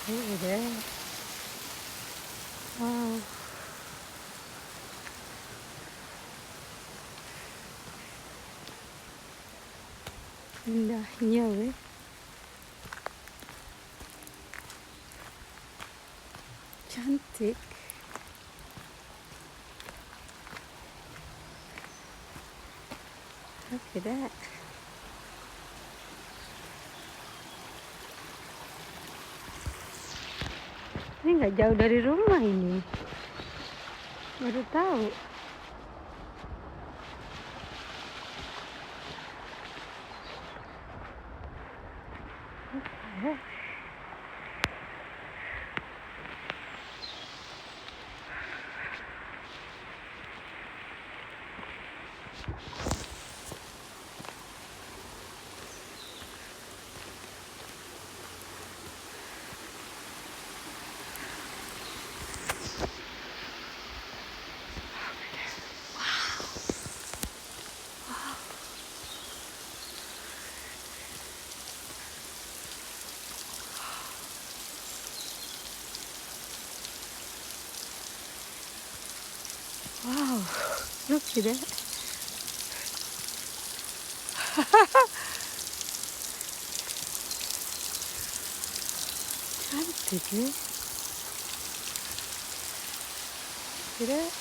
Over there. Wow. Indah nyawa. Cantik. Look at that. Ini nggak jauh dari rumah ini. Baru tahu. Wow, look at that. Cantik ya. Look at that.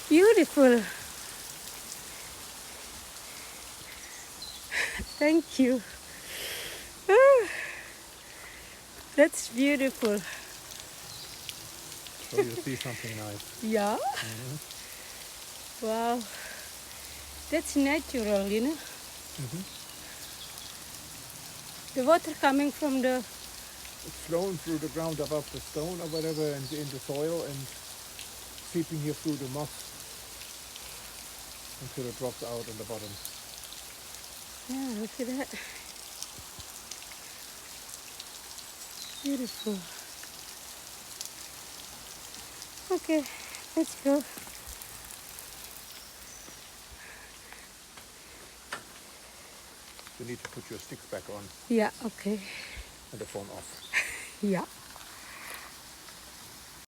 Beautiful. Thank you. That's beautiful. So you see something nice. Yeah. Wow. That's natural, you know. The water coming from the... It's flowing through the ground above the stone or whatever and in the soil and seeping here through the moss until it drops out on the bottom. Yeah, look at that. Beautiful. Okay, let's go. You need to put your sticks back on Yeah, okay. and the phone off. Yeah.